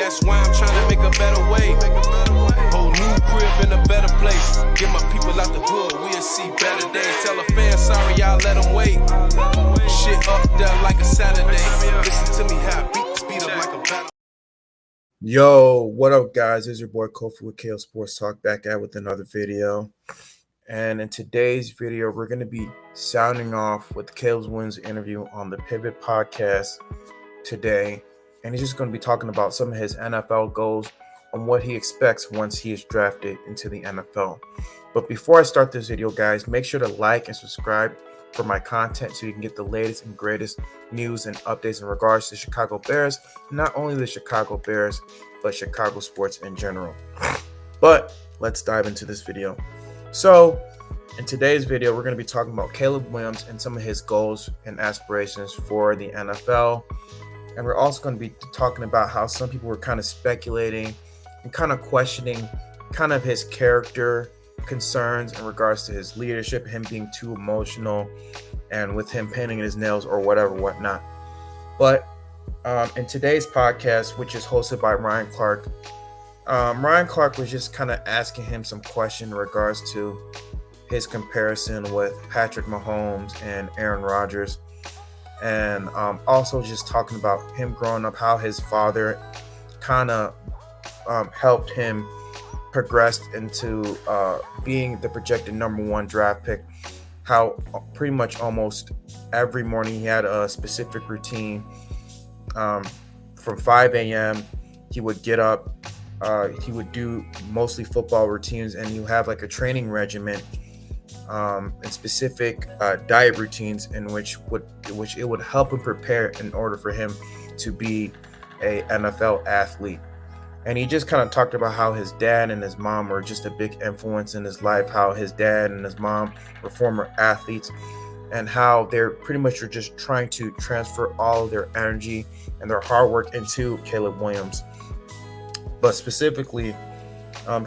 That's why I'm trying to make a better way. Whole new crib in a better place. Get my people out the hood, we'll see better days. Tell a fan sorry, y'all let them wait. Shit up there like a Saturday. Listen to me how I beat the speed up like a battle. Yo, what up, guys? It's your boy Kofi with KO Sports Talk, back at with another video. And in today's video, we're going to be sounding off with Caleb's Wins interview on the Pivot podcast today. And he's just going to be talking about some of his NFL goals and what he expects once he is drafted into the NFL. But before I start this video, guys, make sure to like and subscribe for my content so you can get the latest and greatest news and updates in regards to Chicago Bears, not only the Chicago Bears, but Chicago sports in general. But let's dive into this video. So in today's video, we're going to be talking about Caleb Williams and some of his goals and aspirations for the NFL. And we're also going to be talking about how some people were kind of speculating and kind of questioning kind of his character concerns in regards to his leadership, him being too emotional, and with him painting his nails or whatnot. But in today's podcast, which is hosted by Ryan Clark was just kind of asking him some question in regards to his comparison with Patrick Mahomes and Aaron Rodgers, and also just talking about him growing up, how his father kind of helped him progressed into being the projected number one draft pick, how pretty much almost every morning he had a specific routine. From 5 a.m. he would get up, he would do mostly football routines, and you have like a training regimen and specific diet routines in which it would help him prepare in order for him to be a NFL athlete. And he just kind of talked about how his dad and his mom were just a big influence in his life, how his dad and his mom were former athletes, and how they're pretty much just trying to transfer all of their energy and their hard work into Caleb Williams. But specifically,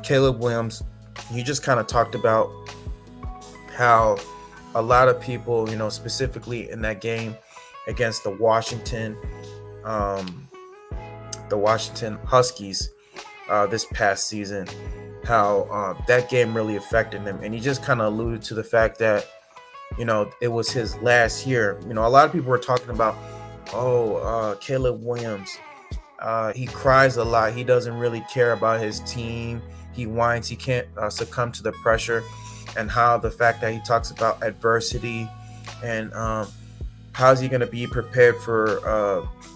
Caleb Williams, he just kind of talked about how a lot of people, specifically in that game against the Washington Huskies this past season, how that game really affected him. And he just kind of alluded to the fact that, it was his last year. A lot of people were talking about, Caleb Williams, he cries a lot. He doesn't really care about his team. He whines. He can't succumb to the pressure. And how the fact that he talks about adversity and how's he going to be prepared for,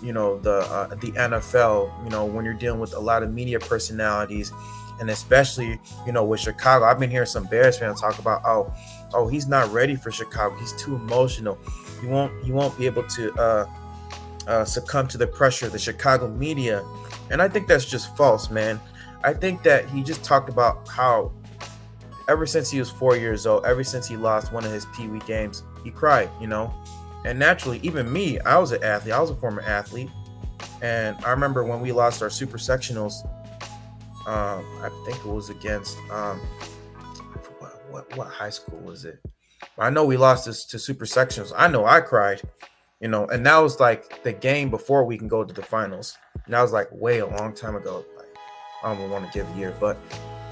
the NFL, when you're dealing with a lot of media personalities, and especially, with Chicago. I've been hearing some Bears fans talk about, oh, he's not ready for Chicago. He's too emotional. He won't be able to succumb to the pressure of the Chicago media. And I think that's just false, man. I think that he just talked about how ever since he was 4 years old, ever since he lost one of his Pee Wee games, he cried, And naturally, even me, I was an athlete. I was a former athlete. And I remember when we lost our super sectionals, I think it was against, what high school was it? I know we lost this to super sectionals. I know I cried, and that was like the game before we can go to the finals. And that was like way a long time ago. Like, I don't want to give a year, but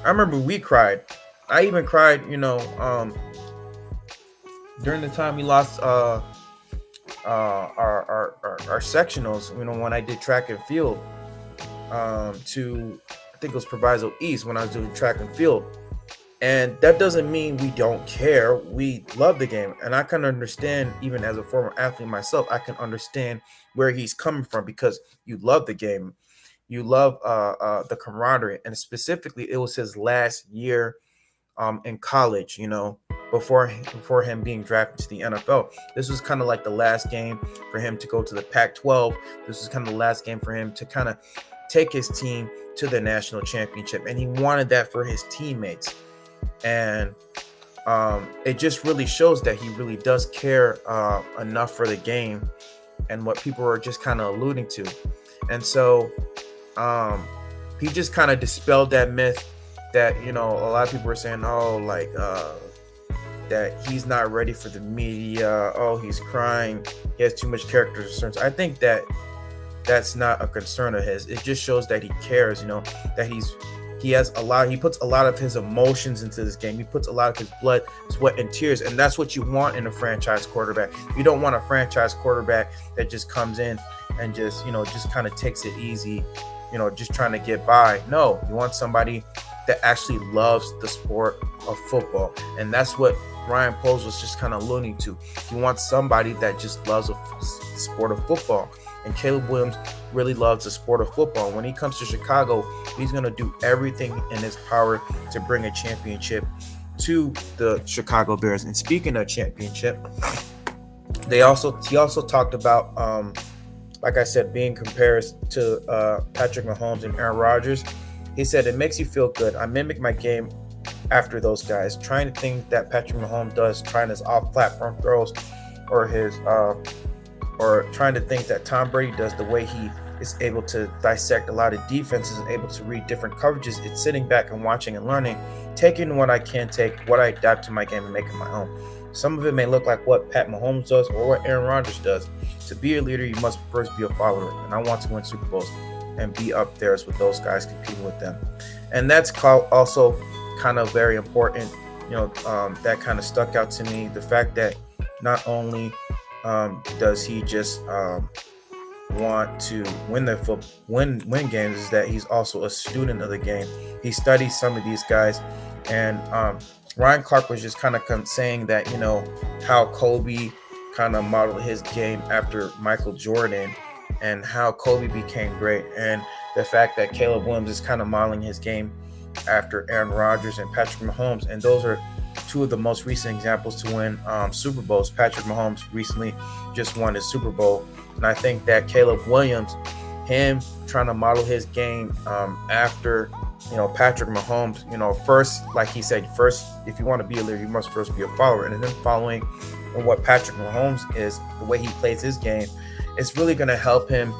I remember we cried. I even cried, during the time we lost our sectionals, when I did track and field to, I think it was Proviso East, when I was doing track and field. And that doesn't mean we don't care. We love the game. And I can understand, even as a former athlete myself, I can understand where he's coming from, because you love the game. You love the camaraderie. And specifically, it was his last year in college, before him being drafted to the NFL. This was kind of like the last game for him to go to the Pac-12. This was kind of the last game for him to kind of take his team to the national championship. And he wanted that for his teammates. And it just really shows that he really does care enough for the game and what people are just kind of alluding to. And so he just kind of dispelled that myth that, a lot of people were saying, that he's not ready for the media. Oh, he's crying. He has too much character concerns. I think that that's not a concern of his. It just shows that he cares, that he puts a lot of his emotions into this game. He puts a lot of his blood, sweat, and tears, and that's what you want in a franchise quarterback. You don't want a franchise quarterback that just comes in and just kind of takes it easy, just trying to get by. No, you want somebody that actually loves the sport of football, and that's what Ryan Poles was just kind of alluding to. He wants somebody that just loves the sport of football, and Caleb Williams really loves the sport of football. When he comes to Chicago, he's going to do everything in his power to bring a championship to the Chicago Bears. And speaking of championship, he also talked about, like I said, being compared to Patrick Mahomes and Aaron Rodgers. He said, "It makes you feel good. I mimic my game after those guys, trying to think that Patrick Mahomes does, trying his off-platform throws, or trying to think that Tom Brady does, the way he is able to dissect a lot of defenses and able to read different coverages. It's sitting back and watching and learning, taking what I can take, what I adapt to my game, and making my own. Some of it may look like what Pat Mahomes does or what Aaron Rodgers does. To be a leader, you must first be a follower, and I want to win Super Bowls and be up there with those guys, competing with them." And that's also kind of very important. That kind of stuck out to me. The fact that not only does he just want to win games, is that he's also a student of the game. He studies some of these guys, and Ryan Clark was just kind of saying that how Kobe kind of modeled his game after Michael Jordan, and how Kobe became great, and the fact that Caleb Williams is kind of modeling his game after Aaron Rodgers and Patrick Mahomes. And those are two of the most recent examples to win Super Bowls. Patrick Mahomes recently just won his Super Bowl, and I think that Caleb Williams, him trying to model his game after Patrick Mahomes, first, like he said, first, if you want to be a leader, you must first be a follower, and then following on what Patrick Mahomes is, the way he plays his game, it's really going to help him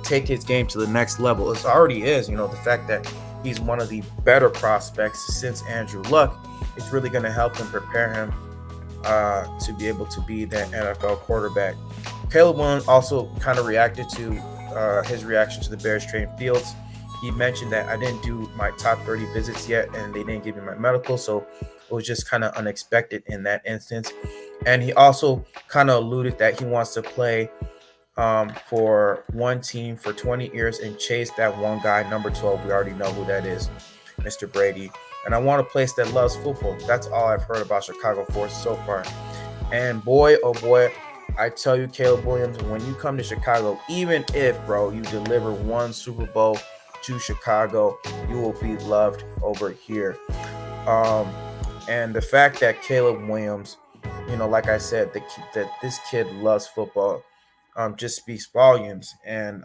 take his game to the next level. It already is, the fact that he's one of the better prospects since Andrew Luck. It's really going to help him, prepare him to be able to be that NFL quarterback. Caleb Williams also kind of reacted to his reaction to the Bears trading Fields. He mentioned that I didn't do my top 30 visits yet, and they didn't give me my medical, so it was just kind of unexpected in that instance. And he also kind of alluded that he wants to play for one team for 20 years and chase that one guy, number 12. We already know who that is, Mr. Brady. And I want a place that loves football. That's all I've heard about Chicago for so far. And boy, oh boy, I tell you, Caleb Williams, when you come to Chicago, even if, bro, you deliver one Super Bowl to Chicago, you will be loved over here. And the fact that Caleb Williams, like I said, that this kid loves football, just speaks volumes. And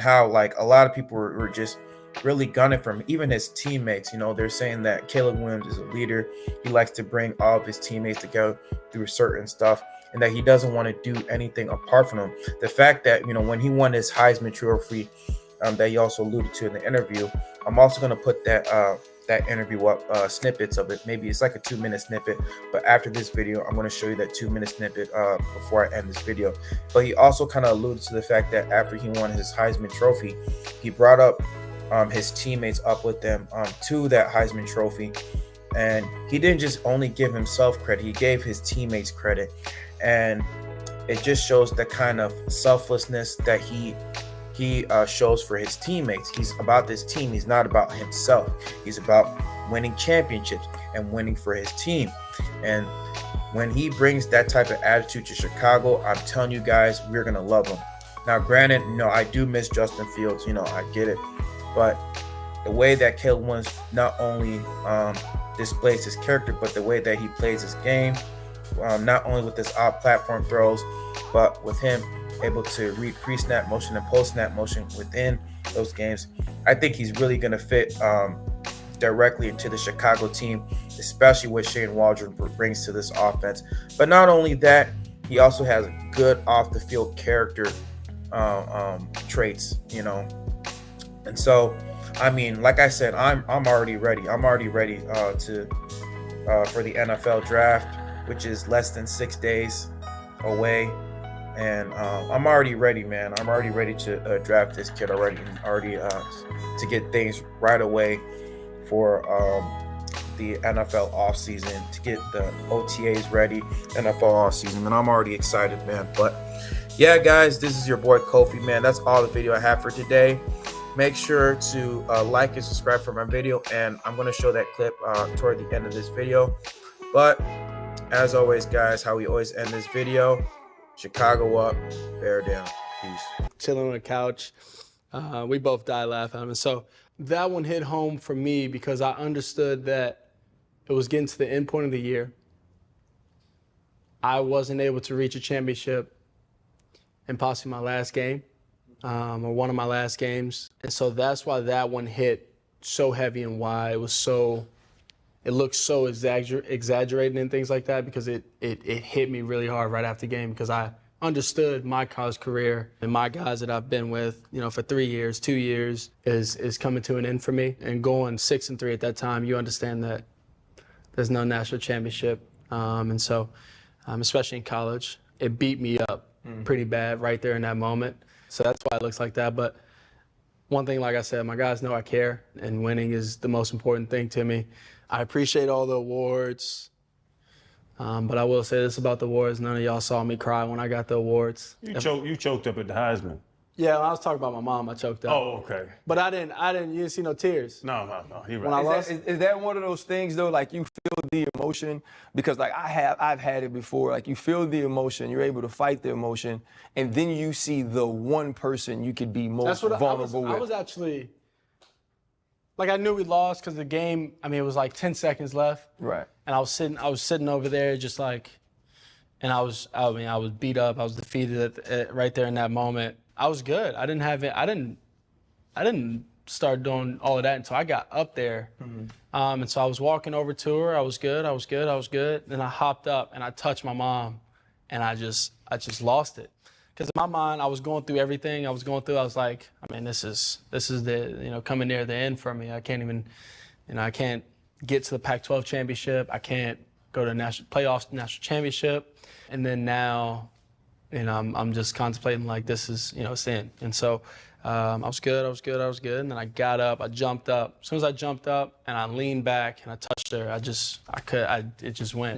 how, like, a lot of people were just really gunning for him. Even his teammates, they're saying that Caleb Williams is a leader. He likes to bring all of his teammates together through certain stuff, and that he doesn't want to do anything apart from them. The fact that, when he won his Heisman Trophy, that he also alluded to in the interview, I'm also going to put that interview up, snippets of it. Maybe it's like a 2-minute snippet, but after this video, I'm going to show you that 2-minute snippet before I end this video. But he also kind of alluded to the fact that after he won his Heisman Trophy, he brought up his teammates up with them to that Heisman Trophy, and he didn't just only give himself credit, he gave his teammates credit. And it just shows the kind of selflessness that he shows for his teammates. He's about this team. He's not about himself. He's about winning championships and winning for his team. And when he brings that type of attitude to Chicago, I'm telling you guys, we're going to love him. Now, granted, I do miss Justin Fields. I get it. But the way that Caleb Williams not only displays his character, but the way that he plays his game, not only with his off-platform throws, but with him able to read pre-snap motion and post-snap motion within those games, I think he's really going to fit directly into the Chicago team, especially what Shane Waldron brings to this offense. But not only that, he also has good off-the-field character traits, And so, I mean, like I said, I'm already ready. I'm already ready for the NFL draft, which is less than 6 days away. And I'm already ready, man. I'm already ready to draft this kid already, and already to get things right away for the NFL offseason, to get the OTAs ready, NFL offseason, and I'm already excited, man. But yeah, guys, this is your boy Kofi, man. That's all the video I have for today. Make sure to like and subscribe for my video, and I'm going to show that clip toward the end of this video. But as always, guys, how we always end this video: Chicago up, bear down. Peace. Chilling on the couch. We both died laughing. And so that one hit home for me because I understood that it was getting to the end point of the year. I wasn't able to reach a championship in possibly my last game, or one of my last games. And so that's why that one hit so heavy, and why it was so, it looked so exaggerated and things like that, because it hit me really hard right after the game, because I understood my college career and my guys that I've been with, for 3 years, 2 years is coming to an end for me. And going 6-3 at that time, you understand that there's no national championship. And so, especially in college, it beat me up pretty bad right there in that moment. So that's why it looks like that. But one thing, like I said, my guys know I care, and winning is the most important thing to me. I appreciate all the awards, but I will say this about the awards: none of y'all saw me cry when I got the awards. You choked up at the Heisman. Yeah, when I was talking about my mom, I choked up. Oh, okay. But you didn't see no tears. No, you're When I right. lost. Is that one of those things though? Like you feel the emotion, because like I've had it before. Like you feel the emotion, you're able to fight the emotion, and then you see the one person you could be most vulnerable with. I was actually, like, I knew we lost because the game, it was like 10 seconds left. Right. And I was sitting over there just like, and I was beat up. I was defeated right there in that moment. I was good. I didn't start doing all of that until I got up there. And so I was walking over to her. I was good. Then I hopped up and I touched my mom, and I just lost it. Because in my mind, I was going through everything I was going through. I was like, this is the, coming near the end for me. I can't even, I can't get to the Pac-12 championship. I can't go to national championship. And then now, I'm just contemplating like this is, it's in. And so I was good. And then I got up, I jumped up. As soon as I jumped up and I leaned back and I touched her, it just went.